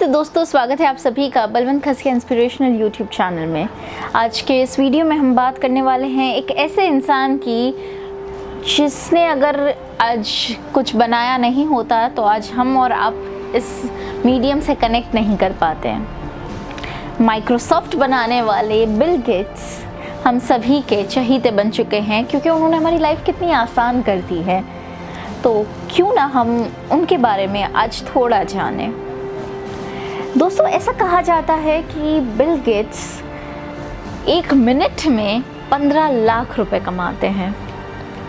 नमस्ते दोस्तों, स्वागत है आप सभी का बलवंत खसिया इंस्पिरेशनल यूट्यूब चैनल में। आज के इस वीडियो में हम बात करने वाले हैं एक ऐसे इंसान की जिसने अगर आज कुछ बनाया नहीं होता तो आज हम और आप इस मीडियम से कनेक्ट नहीं कर पाते हैं। माइक्रोसॉफ्ट बनाने वाले बिल गेट्स हम सभी के चहीते बन चुके हैं क्योंकि उन्होंने हमारी लाइफ कितनी आसान कर दी है। तो क्यों ना हम उनके बारे में आज थोड़ा जानें। दोस्तों, ऐसा कहा जाता है कि बिल गेट्स एक मिनट में 15 लाख रुपए कमाते हैं।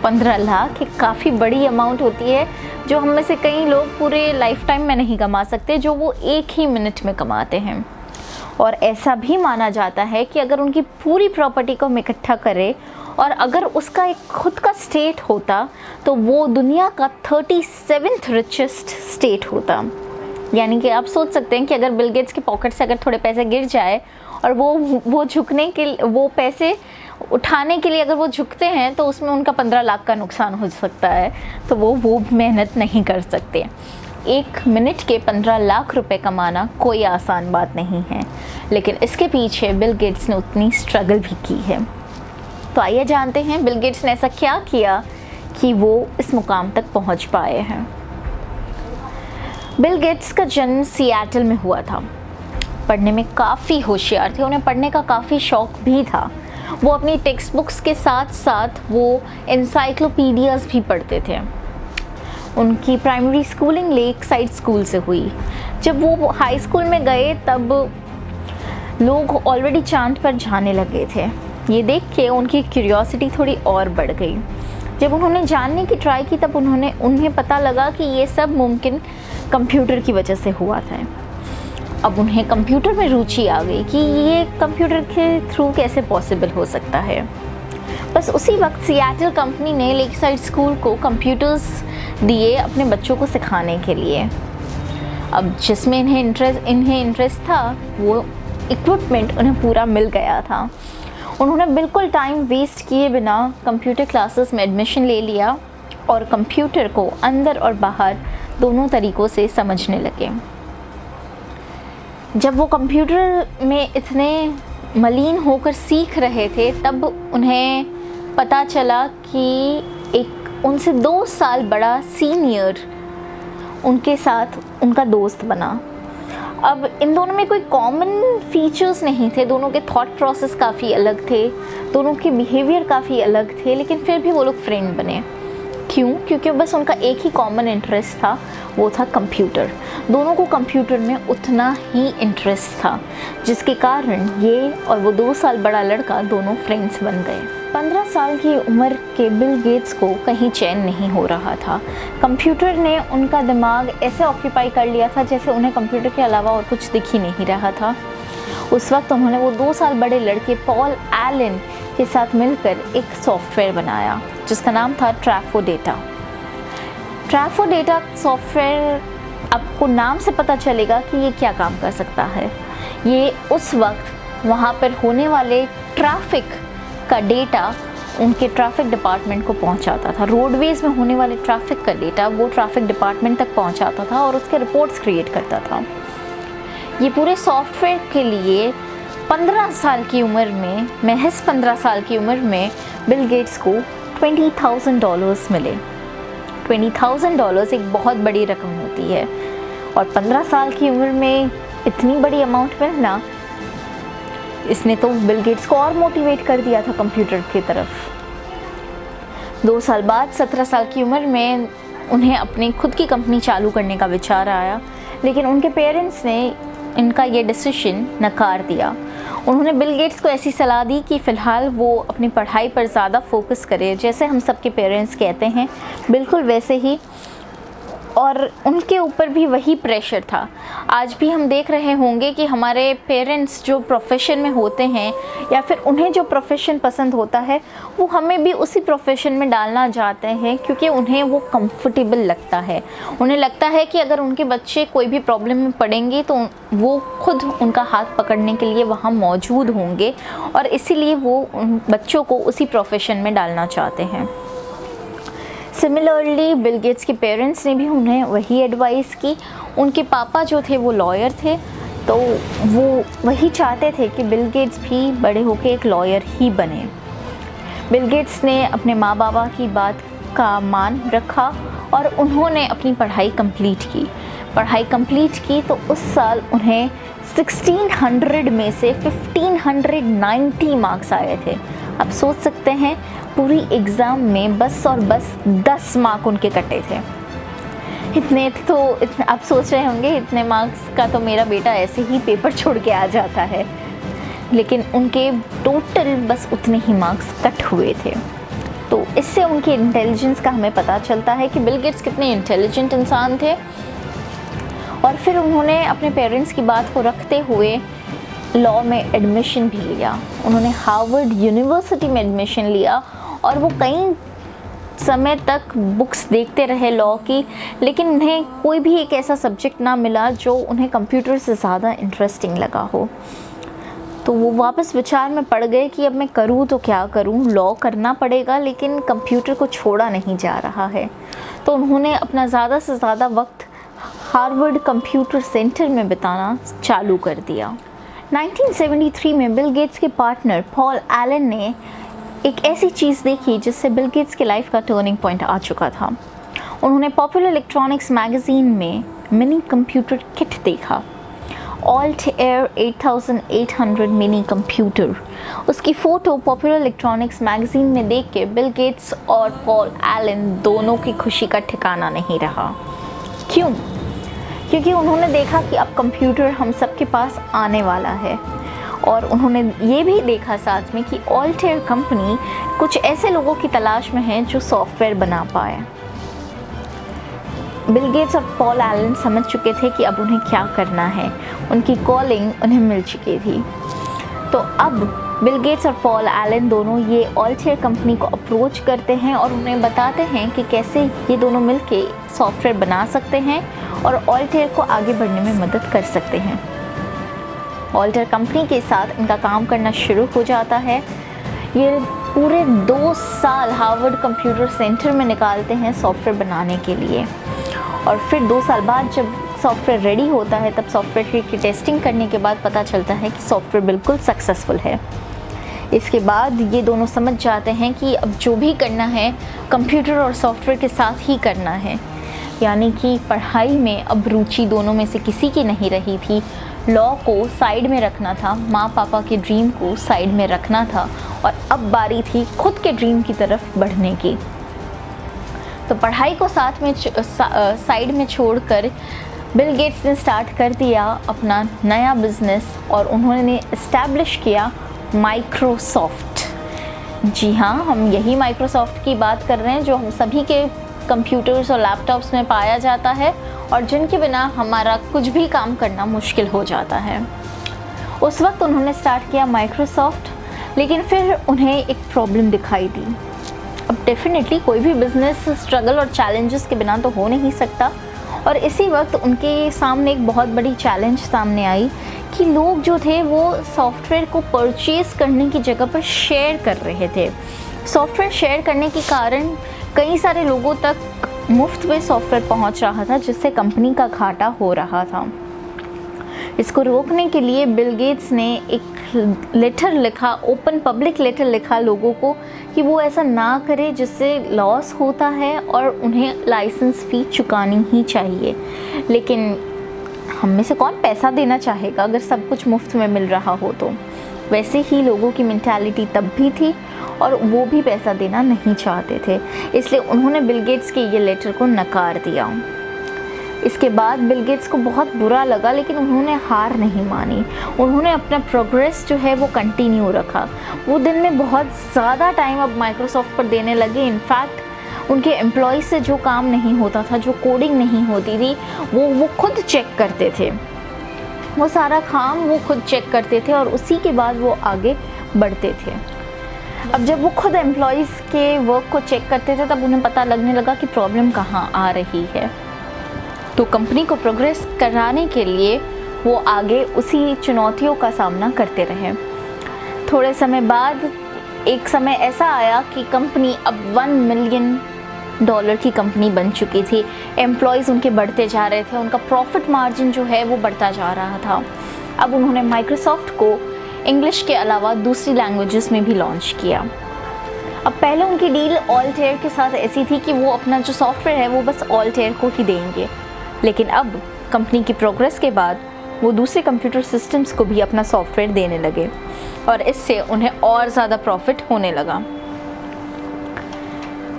15 लाख एक काफ़ी बड़ी अमाउंट होती है जो हम में से कई लोग पूरे लाइफ टाइम में नहीं कमा सकते, जो वो एक ही मिनट में कमाते हैं। और ऐसा भी माना जाता है कि अगर उनकी पूरी प्रॉपर्टी को हम इकट्ठा करें और अगर उसका एक खुद का स्टेट होता तो वो दुनिया का 37th रिचेस्ट स्टेट होता। यानी कि आप सोच सकते हैं कि अगर बिल गेट्स के पॉकेट से अगर थोड़े पैसे गिर जाए और वो झुकने के वो पैसे उठाने के लिए अगर वो झुकते हैं तो उसमें उनका 15 लाख का नुकसान हो सकता है, तो वो मेहनत नहीं कर सकते। एक मिनट के 15 लाख रुपए कमाना कोई आसान बात नहीं है, लेकिन इसके पीछे बिल गेट्स ने उतनी स्ट्रगल भी की है। तो आइए जानते हैं बिल गेट्स ने ऐसा क्या किया कि वो इस मुकाम तक पहुंच पाए हैं। बिल गेट्स का जन्म सिएटल में हुआ था। पढ़ने में काफ़ी होशियार थे, उन्हें पढ़ने का काफ़ी शौक भी था। वो अपनी टेक्स्ट बुक्स के साथ साथ वो एनसाइक्लोपीडियाज़ भी पढ़ते थे। उनकी primary schooling lake side school से हुई। जब वो हाई स्कूल में गए तब लोग ऑलरेडी चांद पर जाने लगे थे। ये देख के उनकी क्यूरियोसिटी थोड़ी और बढ़ गई। जब उन्होंने जानने की ट्राई की तब उन्हें पता लगा कि ये सब मुमकिन कंप्यूटर की वजह से हुआ था। अब उन्हें कंप्यूटर में रुचि आ गई कि ये कंप्यूटर के थ्रू कैसे पॉसिबल हो सकता है। बस उसी वक्त सिएटल कंपनी ने लेक साइड स्कूल को कंप्यूटर्स दिए अपने बच्चों को सिखाने के लिए। अब जिसमें इन्हें इंटरेस्ट था वो इक्विपमेंट उन्हें पूरा मिल गया था। उन्होंने बिल्कुल टाइम वेस्ट किए बिना कंप्यूटर क्लासेस में एडमिशन ले लिया और कंप्यूटर को अंदर और बाहर दोनों तरीक़ों से समझने लगे। जब वो कंप्यूटर में इतने मलीन होकर सीख रहे थे तब उन्हें पता चला कि एक उनसे 2 साल बड़ा सीनियर उनके साथ उनका दोस्त बना। अब इन दोनों में कोई कॉमन फीचर्स नहीं थे, दोनों के थॉट प्रोसेस काफ़ी अलग थे, दोनों के बिहेवियर काफ़ी अलग थे, लेकिन फिर भी वो लोग फ्रेंड बने। क्यों? क्योंकि बस उनका एक ही कॉमन इंटरेस्ट था, वो था कंप्यूटर। दोनों को कंप्यूटर में उतना ही इंटरेस्ट था, जिसके कारण ये और वो 2 साल बड़ा लड़का दोनों फ्रेंड्स बन गए। 15 साल की उम्र के बिल गेट्स को कहीं चैन नहीं हो रहा था। कंप्यूटर ने उनका दिमाग ऐसे ऑक्यूपाई कर लिया था जैसे उन्हें कंप्यूटर के अलावा और कुछ दिख ही नहीं रहा था। उस वक्त उन्होंने वो 2 साल बड़े लड़के पॉल एलन के साथ मिलकर एक सॉफ्टवेयर बनाया जिसका नाम था ट्रैफोडेटा। ट्रैफोडेटा सॉफ्टवेयर, आपको नाम से पता चलेगा कि ये क्या काम कर सकता है। ये उस वक्त वहाँ पर होने वाले ट्रैफिक का डेटा उनके ट्रैफिक डिपार्टमेंट को पहुँचाता था। रोडवेज़ में होने वाले ट्रैफिक का डेटा वो ट्रैफिक डिपार्टमेंट तक पहुँचाता था और उसके रिपोर्ट्स क्रिएट करता था। ये पूरे सॉफ्टवेयर के लिए 15 साल की उम्र में, महज 15 साल की उम्र में बिल गेट्स को $20,000 मिले। $20,000 एक बहुत बड़ी रकम होती है और 15 साल की उम्र में इतनी बड़ी अमाउंट मिलना, इसने तो बिल गेट्स को और मोटिवेट कर दिया था कंप्यूटर की तरफ। 2 साल बाद 17 साल की उम्र में उन्हें अपनी खुद की कंपनी चालू करने का विचार आया, लेकिन उनके पेरेंट्स ने इनका ये डिसीजन नकार दिया। उन्होंने बिल गेट्स को ऐसी सलाह दी कि फ़िलहाल वो अपनी पढ़ाई पर ज़्यादा फोकस करे, जैसे हम सबके पेरेंट्स कहते हैं बिल्कुल वैसे ही। और उनके ऊपर भी वही प्रेशर था। आज भी हम देख रहे होंगे कि हमारे पेरेंट्स जो प्रोफेशन में होते हैं या फिर उन्हें जो प्रोफेशन पसंद होता है वो हमें भी उसी प्रोफेशन में डालना चाहते हैं क्योंकि उन्हें वो कंफर्टेबल लगता है। उन्हें लगता है कि अगर उनके बच्चे कोई भी प्रॉब्लम में पड़ेंगे तो वो खुद उनका हाथ पकड़ने के लिए वहाँ मौजूद होंगे और इसीलिए वो उन बच्चों को उसी प्रोफेशन में डालना चाहते हैं। सिमिलरली बिल गेट्स के पेरेंट्स ने भी उन्हें वही एडवाइस की। उनके पापा जो थे वो लॉयर थे, तो वो वही चाहते थे कि बिल गेट्स भी बड़े होकर एक लॉयर ही बने। बिल गेट्स ने अपने माँ बाबा की बात का मान रखा और उन्होंने अपनी पढ़ाई कंप्लीट की तो उस साल उन्हें 1600 में से 1590 मार्क्स आए थे। आप सोच सकते हैं पूरी एग्ज़ाम में बस और बस 10 मार्क उनके कटे थे। इतने आप सोच रहे होंगे इतने मार्क्स का तो मेरा बेटा ऐसे ही पेपर छोड़ के आ जाता है, लेकिन उनके टोटल बस उतने ही मार्क्स कट हुए थे। तो इससे उनके इंटेलिजेंस का हमें पता चलता है कि बिल गेट्स कितने इंटेलिजेंट इंसान थे। और फिर उन्होंने अपने पेरेंट्स की बात को रखते हुए लॉ में एडमिशन भी लिया। उन्होंने हार्वर्ड यूनिवर्सिटी में एडमिशन लिया और वो कई समय तक बुक्स देखते रहे लॉ की, लेकिन उन्हें कोई भी एक ऐसा सब्जेक्ट ना मिला जो उन्हें कंप्यूटर से ज़्यादा इंटरेस्टिंग लगा हो। तो वो वापस विचार में पड़ गए कि अब मैं करूँ तो क्या करूँ, लॉ करना पड़ेगा लेकिन कंप्यूटर को छोड़ा नहीं जा रहा है। तो उन्होंने अपना ज़्यादा से ज़्यादा वक्त हार्वर्ड कंप्यूटर सेंटर में बिताना चालू कर दिया। 1973 में बिल गेट्स के पार्टनर पॉल एलन ने एक ऐसी चीज़ देखी जिससे बिल गेट्स के लाइफ का टर्निंग पॉइंट आ चुका था। उन्होंने पॉपुलर इलेक्ट्रॉनिक्स मैगज़ीन में मिनी कंप्यूटर किट देखा, Altair 8800 मिनी कंप्यूटर। उसकी फ़ोटो पॉपुलर इलेक्ट्रॉनिक्स मैगज़ीन में देख के बिल गेट्स और पॉल एलन दोनों की खुशी का ठिकाना नहीं रहा। क्यों? क्योंकि उन्होंने देखा कि अब कंप्यूटर हम सबके पास आने वाला है, और उन्होंने ये भी देखा साथ में कि Altair कंपनी कुछ ऐसे लोगों की तलाश में है जो सॉफ्टवेयर बना पाए। बिल गेट्स और पॉल एलन समझ चुके थे कि अब उन्हें क्या करना है, उनकी कॉलिंग उन्हें मिल चुकी थी। तो अब बिल गेट्स और पॉल एलन दोनों ये Altair कंपनी को अप्रोच करते हैं और उन्हें बताते हैं कि कैसे ये दोनों मिलके सॉफ्टवेयर बना सकते हैं और Altair को आगे बढ़ने में मदद कर सकते हैं। Altair कंपनी के साथ इनका काम करना शुरू हो जाता है। ये पूरे 2 साल हार्वर्ड कंप्यूटर सेंटर में निकालते हैं सॉफ्टवेयर बनाने के लिए, और फिर 2 साल बाद जब सॉफ्टवेयर रेडी होता है तब सॉफ्टवेयर की टेस्टिंग करने के बाद पता चलता है कि सॉफ्टवेयर बिल्कुल सक्सेसफुल है। इसके बाद ये दोनों समझ जाते हैं कि अब जो भी करना है कंप्यूटर और सॉफ्टवेयर के साथ ही करना है, यानी कि पढ़ाई में अब रुचि दोनों में से किसी की नहीं रही थी। लॉ को साइड में रखना था, माँ पापा के ड्रीम को साइड में रखना था, और अब बारी थी खुद के ड्रीम की तरफ बढ़ने की। तो पढ़ाई को साथ में साइड में छोड़कर बिल गेट्स ने स्टार्ट कर दिया अपना नया बिज़नेस, और उन्होंने इस्टेब्लिश किया माइक्रोसॉफ्ट। जी हाँ, हम यही माइक्रोसॉफ्ट की बात कर रहे हैं जो हम सभी के कंप्यूटर्स और लैपटॉप्स में पाया जाता है और जिनके बिना हमारा कुछ भी काम करना मुश्किल हो जाता है। उस वक्त उन्होंने स्टार्ट किया माइक्रोसॉफ्ट, लेकिन फिर उन्हें एक प्रॉब्लम दिखाई दी। अब डेफिनेटली कोई भी बिज़नेस स्ट्रगल और चैलेंजेस के बिना तो हो नहीं सकता, और इसी वक्त उनके सामने एक बहुत बड़ी चैलेंज सामने आई कि लोग जो थे वो सॉफ्टवेयर को परचेज़ करने की जगह पर शेयर कर रहे थे। सॉफ्टवेयर शेयर करने के कारण कई सारे लोगों तक मुफ्त में सॉफ्टवेयर पहुंच रहा था, जिससे कंपनी का घाटा हो रहा था। इसको रोकने के लिए बिल गेट्स ने एक लेटर लिखा, ओपन पब्लिक लेटर लिखा लोगों को कि वो ऐसा ना करे जिससे लॉस होता है और उन्हें लाइसेंस फ़ी चुकानी ही चाहिए। लेकिन हम में से कौन पैसा देना चाहेगा अगर सब कुछ मुफ्त में मिल रहा हो? तो वैसे ही लोगों की मेंटालिटी तब भी थी और वो भी पैसा देना नहीं चाहते थे, इसलिए उन्होंने बिल गेट्स के ये लेटर को नकार दिया। इसके बाद बिल गेट्स को बहुत बुरा लगा, लेकिन उन्होंने हार नहीं मानी। उन्होंने अपना प्रोग्रेस जो है वो कंटिन्यू रखा। वो दिन में बहुत ज़्यादा टाइम अब माइक्रोसॉफ्ट पर देने लगे। इनफैक्ट उनके एम्प्लॉय से जो काम नहीं होता था, जो कोडिंग नहीं होती थी, वो खुद चेक करते थे। वो सारा काम वो खुद चेक करते थे और उसी के बाद वो आगे बढ़ते थे। अब जब वो खुद एम्प्लॉयज़ के वर्क को चेक करते थे तब उन्हें पता लगने लगा कि प्रॉब्लम कहाँ आ रही है। तो कंपनी को प्रोग्रेस कराने के लिए वो आगे उसी चुनौतियों का सामना करते रहे। थोड़े समय बाद एक समय ऐसा आया कि कंपनी अब 1 मिलियन डॉलर की कंपनी बन चुकी थी। एम्प्लॉयज़ उनके बढ़ते जा रहे थे, उनका प्रॉफिट मार्जिन जो है वो बढ़ता जा रहा था। अब उन्होंने माइक्रोसॉफ्ट को इंग्लिश के अलावा दूसरी लैंग्वेजेस में भी लॉन्च किया। अब पहले उनकी डील ऑल्टेयर के साथ ऐसी थी कि वो अपना जो सॉफ्टवेयर है वो बस ऑल्टेयर को ही देंगे, लेकिन अब कंपनी की प्रोग्रेस के बाद वो दूसरे कंप्यूटर सिस्टम्स को भी अपना सॉफ्टवेयर देने लगे और इससे उन्हें और ज़्यादा प्रॉफिट होने लगा।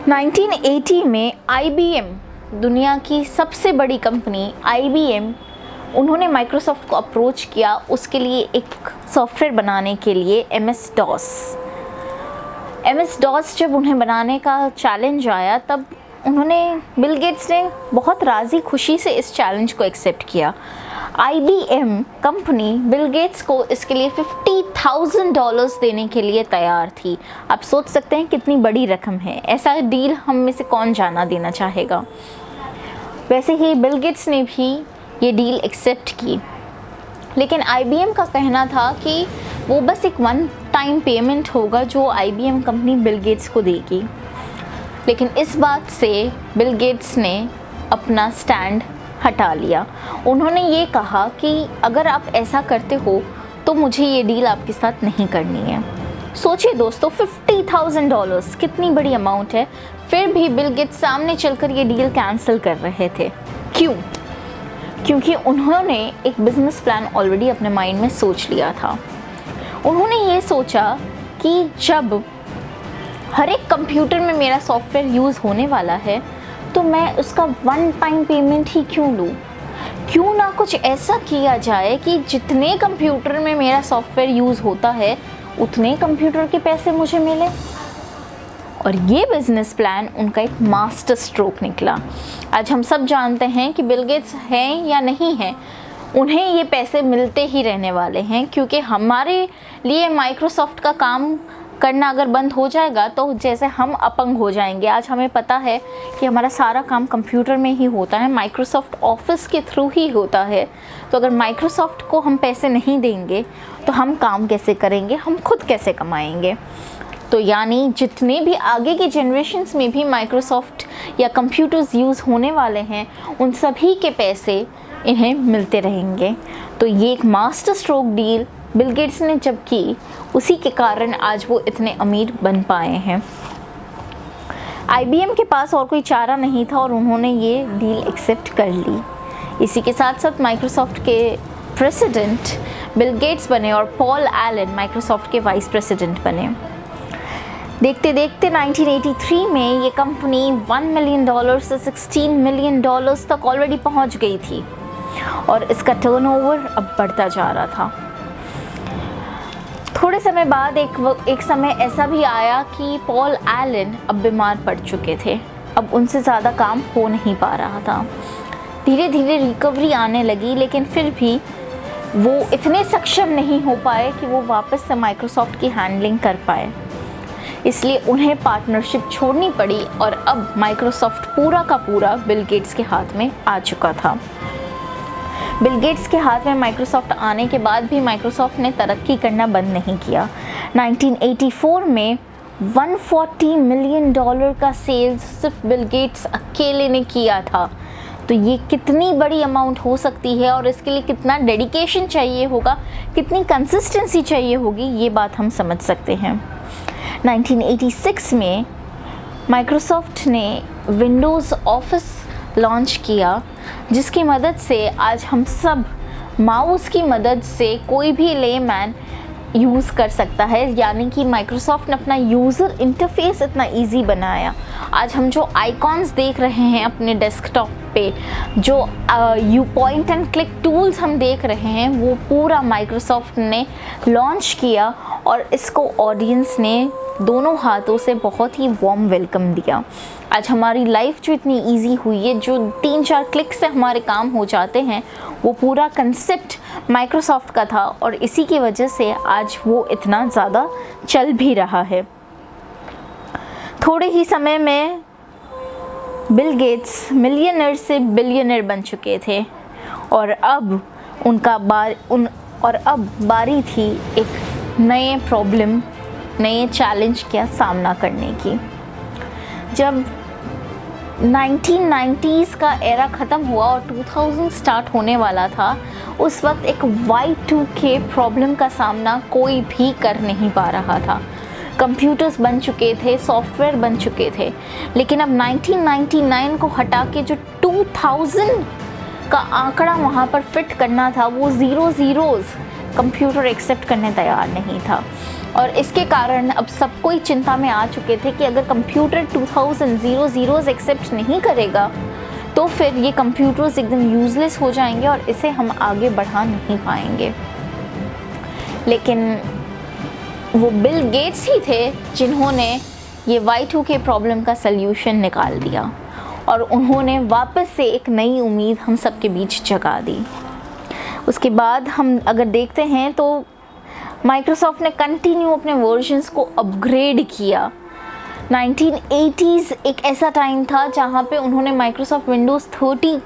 1980 में IBM, दुनिया की सबसे बड़ी कंपनी IBM, उन्होंने माइक्रोसॉफ्ट को अप्रोच किया उसके लिए एक सॉफ्टवेयर बनाने के लिए MS DOS जब उन्हें बनाने का चैलेंज आया तब बिल गेट्स ने बहुत राज़ी खुशी से इस चैलेंज को एक्सेप्ट किया। IBM कंपनी बिल गेट्स को इसके लिए $50,000 देने के लिए तैयार थी। आप सोच सकते हैं कितनी बड़ी रकम है, ऐसा डील हम में से कौन जाना देना चाहेगा। वैसे ही बिल गेट्स ने भी ये डील एक्सेप्ट की, लेकिन IBM का कहना था कि वो बस एक वन टाइम पेमेंट होगा जो IBM कंपनी बिल गेट्स को देगी। लेकिन इस बात से बिल गेट्स ने अपना स्टैंड हटा लिया। उन्होंने ये कहा कि अगर आप ऐसा करते हो तो मुझे ये डील आपके साथ नहीं करनी है। सोचिए दोस्तों, $50,000 कितनी बड़ी अमाउंट है, फिर भी बिल गेट्स सामने चलकर ये डील कैंसिल कर रहे थे। क्यों? क्योंकि उन्होंने एक बिजनेस प्लान ऑलरेडी अपने माइंड में सोच लिया था। उन्होंने ये सोचा कि जब हर एक कंप्यूटर में मेरा सॉफ्टवेयर यूज़ होने वाला है तो मैं उसका वन टाइम पेमेंट ही क्यों लूँ, क्यों ना कुछ ऐसा किया जाए कि जितने कंप्यूटर में मेरा सॉफ्टवेयर यूज़ होता है उतने कंप्यूटर के पैसे मुझे मिले। और ये बिज़नेस प्लान उनका एक मास्टर स्ट्रोक निकला। आज हम सब जानते हैं कि बिल गेट्स हैं या नहीं हैं, उन्हें ये पैसे मिलते ही रहने वाले हैं, क्योंकि हमारे लिए माइक्रोसॉफ्ट का काम करना अगर बंद हो जाएगा तो जैसे हम अपंग हो जाएंगे। आज हमें पता है कि हमारा सारा काम कंप्यूटर में ही होता है, माइक्रोसॉफ्ट ऑफिस के थ्रू ही होता है। तो अगर माइक्रोसॉफ्ट को हम पैसे नहीं देंगे तो हम काम कैसे करेंगे, हम खुद कैसे कमाएंगे। तो यानी जितने भी आगे की जनरेशन्स में भी माइक्रोसॉफ्ट या कंप्यूटर्स यूज़ होने वाले हैं उन सभी के पैसे इन्हें मिलते रहेंगे। तो ये एक master stroke deal Bill Gates ने जब की, उसी के कारण आज वो इतने अमीर बन पाए हैं। IBM के पास और कोई चारा नहीं था और उन्होंने ये डील एक्सेप्ट कर ली। इसी के साथ साथ माइक्रोसॉफ्ट के प्रेसिडेंट बिल गेट्स बने और पॉल एलन माइक्रोसॉफ्ट के वाइस प्रेसिडेंट बने। देखते देखते 1983 में ये कंपनी $1 मिलियन से $16 मिलियन तक ऑलरेडी पहुंच गई थी और इसका टर्नओवर अब बढ़ता जा रहा था। थोड़े समय बाद एक समय ऐसा भी आया कि पॉल एलन अब बीमार पड़ चुके थे, अब उनसे ज़्यादा काम हो नहीं पा रहा था। धीरे धीरे रिकवरी आने लगी, लेकिन फिर भी वो इतने सक्षम नहीं हो पाए कि वो वापस से माइक्रोसॉफ्ट की हैंडलिंग कर पाए। इसलिए उन्हें पार्टनरशिप छोड़नी पड़ी और अब माइक्रोसॉफ्ट पूरा का पूरा बिल गेट्स के हाथ में आ चुका था। बिल गेट्स के हाथ में माइक्रोसॉफ्ट आने के बाद भी माइक्रोसॉफ्ट ने तरक्की करना बंद नहीं किया। 1984 में $140 मिलियन का सेल्स सिर्फ बिल गेट्स अकेले ने किया था। तो ये कितनी बड़ी अमाउंट हो सकती है और इसके लिए कितना डेडिकेशन चाहिए होगा, कितनी कंसिस्टेंसी चाहिए होगी, ये बात हम समझ सकते हैं। 1986 में माइक्रोसॉफ्ट ने विंडोज़ ऑफिस लॉन्च किया, जिसकी मदद से आज हम सब माउस की मदद से कोई भी लेमैन यूज़ कर सकता है। यानी कि माइक्रोसॉफ्ट ने अपना यूज़र इंटरफेस इतना इजी बनाया। आज हम जो आइकॉन्स देख रहे हैं अपने डेस्कटॉप पे, जो पॉइंट एंड क्लिक टूल्स हम देख रहे हैं, वो पूरा माइक्रोसॉफ्ट ने लॉन्च किया और इसको ऑडियंस ने दोनों हाथों से बहुत ही वार्म वेलकम दिया। आज हमारी लाइफ जो इतनी इजी हुई है, जो 3-4 क्लिक से हमारे काम हो जाते हैं, वो पूरा कंसेप्ट माइक्रोसॉफ्ट का था और इसी की वजह से आज वो इतना ज़्यादा चल भी रहा है। थोड़े ही समय में बिल गेट्स मिलियनर से बिलियनर बन चुके थे और अब अब बारी थी एक नए प्रॉब्लम, नए चैलेंज का सामना करने की। जब 1990s का एरा ख़त्म हुआ और 2000 स्टार्ट होने वाला था, उस वक्त एक Y2K प्रॉब्लम का सामना कोई भी कर नहीं पा रहा था। कंप्यूटर्स बन चुके थे, सॉफ्टवेयर बन चुके थे, लेकिन अब 1999 को हटा के जो 2000 का आंकड़ा वहाँ पर फिट करना था, वो ज़ीरोज़ कंप्यूटर एक्सेप्ट करने तैयार नहीं था। और इसके कारण अब सब कोई चिंता में आ चुके थे कि अगर कंप्यूटर 2000 ज़ीरोज़ एक्सेप्ट नहीं करेगा तो फिर ये कंप्यूटर्स एकदम यूज़लेस हो जाएंगे और इसे हम आगे बढ़ा नहीं पाएंगे। लेकिन वो बिल गेट्स ही थे जिन्होंने ये Y2K प्रॉब्लम का सल्यूशन निकाल दिया और उन्होंने वापस से एक नई उम्मीद हम सब के बीच जगा दी। उसके बाद हम अगर देखते हैं तो माइक्रोसॉफ्ट ने कंटिन्यू अपने वर्जन्स को अपग्रेड किया। 1980s एक ऐसा टाइम था जहाँ पे उन्होंने माइक्रोसॉफ्ट विंडोज़ 30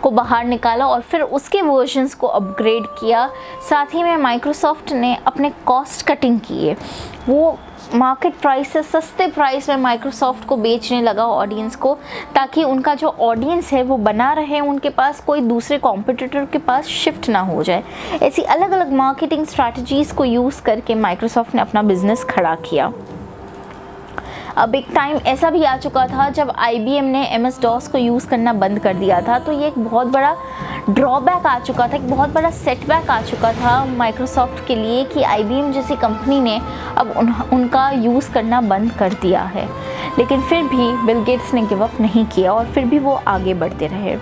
को बाहर निकाला और फिर उसके वर्जन्स को अपग्रेड किया। साथ ही में माइक्रोसॉफ्ट ने अपने कॉस्ट कटिंग किए, वो मार्केट प्राइस से सस्ते प्राइस में माइक्रोसॉफ्ट को बेचने लगा ऑडियंस को, ताकि उनका जो ऑडियंस है वो बना रहे, उनके पास कोई दूसरे कॉम्पिटिटर के पास शिफ्ट ना हो जाए। ऐसी अलग अलग मार्केटिंग स्ट्रैटेजीज़ को यूज़ करके माइक्रोसॉफ्ट ने अपना बिजनेस खड़ा किया। अब एक टाइम ऐसा भी आ चुका था जब IBM ने MS-DOS को यूज़ करना बंद कर दिया था, तो ये एक बहुत बड़ा ड्रॉबैक आ चुका था, एक बहुत बड़ा सेटबैक आ चुका था माइक्रोसॉफ्ट के लिए कि IBM जैसी कंपनी ने अब उनका यूज़ करना बंद कर दिया है। लेकिन फिर भी बिल गेट्स ने गिव अप नहीं किया और फिर भी वो आगे बढ़ते रहे।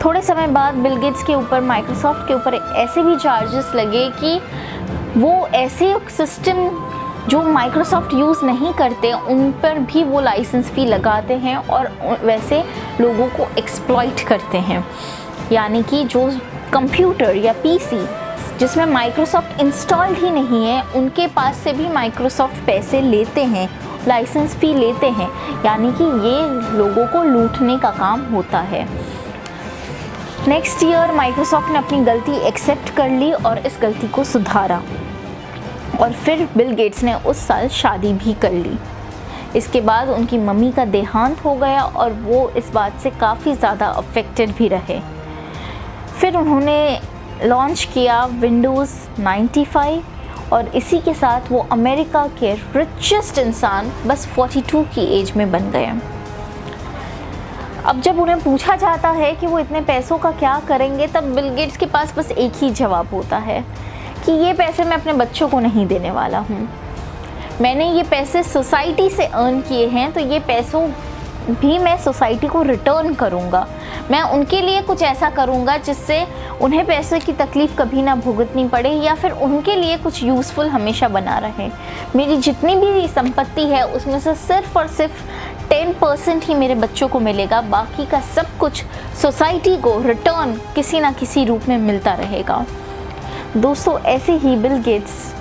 थोड़े समय बाद बिल गेट्स के ऊपर, माइक्रोसॉफ्ट के ऊपर ऐसे भी चार्जेस लगे कि वो ऐसे सिस्टम जो माइक्रोसॉफ्ट यूज़ नहीं करते उन पर भी वो लाइसेंस फ़ी लगाते हैं और वैसे लोगों को एक्सप्लॉइट करते हैं। यानी कि जो कंप्यूटर या PC जिसमें माइक्रोसॉफ्ट इंस्टॉल्ड ही नहीं है, उनके पास से भी माइक्रोसॉफ्ट पैसे लेते हैं, लाइसेंस फ़ी लेते हैं। यानी कि ये लोगों को लूटने का काम होता है। नेक्स्ट ईयर माइक्रोसॉफ्ट ने अपनी गलती एक्सेप्ट कर ली और इस गलती को सुधारा और फिर बिल गेट्स ने उस साल शादी भी कर ली। इसके बाद उनकी मम्मी का देहांत हो गया और वो इस बात से काफ़ी ज़्यादा अफेक्टेड भी रहे। फिर उन्होंने लॉन्च किया विंडोज़ 95 और इसी के साथ वो अमेरिका के रिचेस्ट इंसान बस 42 की एज में बन गए। अब जब उन्हें पूछा जाता है कि वो इतने पैसों का क्या करेंगे, तब बिल गेट्स के पास बस एक ही जवाब होता है कि ये पैसे मैं अपने बच्चों को नहीं देने वाला हूँ, मैंने ये पैसे सोसाइटी से अर्न किए हैं, तो ये पैसों भी मैं सोसाइटी को रिटर्न करूँगा। मैं उनके लिए कुछ ऐसा करूँगा जिससे उन्हें पैसे की तकलीफ़ कभी ना भुगतनी पड़े या फिर उनके लिए कुछ यूज़फुल हमेशा बना रहे। मेरी जितनी भी संपत्ति है उसमें से सिर्फ़ और सिर्फ 10% ही मेरे बच्चों को मिलेगा, बाकी का सब कुछ सोसाइटी को रिटर्न किसी ना किसी रूप में मिलता रहेगा। दोस्तों, ऐसे ही बिल गेट्स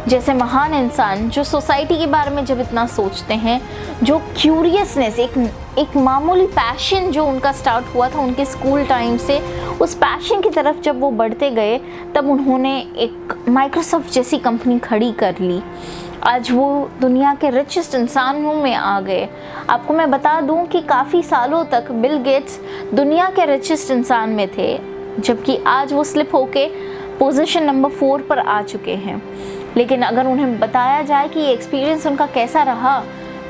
जैसे महान इंसान जो सोसाइटी के बारे में जब इतना सोचते हैं, जो क्यूरियसनेस, एक मामूली पैशन जो उनका स्टार्ट हुआ था उनके स्कूल टाइम से, उस पैशन की तरफ जब वो बढ़ते गए तब उन्होंने एक माइक्रोसॉफ्ट जैसी कंपनी खड़ी कर ली। आज वो दुनिया के रिचेस्ट इंसानों में आ गए। आपको मैं बता दूं कि काफ़ी सालों तक बिल गेट्स दुनिया के रिचेस्ट इंसान में थे, जबकि आज वो स्लिप होके पोजीशन नंबर 4 पर आ चुके हैं। लेकिन अगर उन्हें बताया जाए कि ये एक्सपीरियंस उनका कैसा रहा,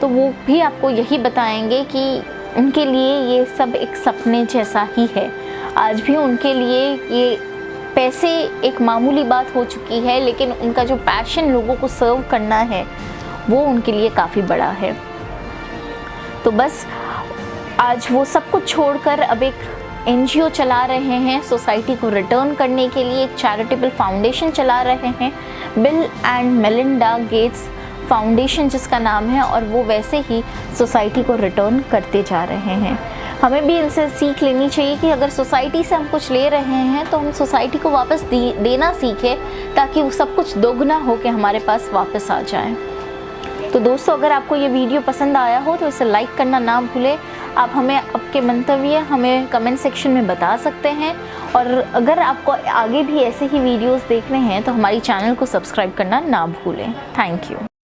तो वो भी आपको यही बताएंगे कि उनके लिए ये सब एक सपने जैसा ही है। आज भी उनके लिए ये पैसे एक मामूली बात हो चुकी है, लेकिन उनका जो पैशन लोगों को सर्व करना है वो उनके लिए काफ़ी बड़ा है। तो बस आज वो सब कुछ छोड़कर अब एक NGO चला रहे हैं, सोसाइटी को रिटर्न करने के लिए एक चैरिटेबल फाउंडेशन चला रहे हैं, bill and Melinda Gates foundation जिसका नाम है, और वो वैसे ही सोसाइटी को रिटर्न करते जा रहे हैं। हमें भी इनसे सीख लेनी चाहिए कि अगर सोसाइटी से हम कुछ ले रहे हैं तो हम सोसाइटी को वापस देना सीखें, ताकि वो सब कुछ दोगुना होकर हमारे पास वापस आ जाए। तो दोस्तों, अगर आपको ये वीडियो पसंद आया हो तो इसे लाइक करना ना भूलें। आप हमें आपके मंतव्य हमें कमेंट सेक्शन में बता सकते हैं, और अगर आपको आगे भी ऐसे ही वीडियोस देखने हैं तो हमारी चैनल को सब्सक्राइब करना ना भूलें। Thank you.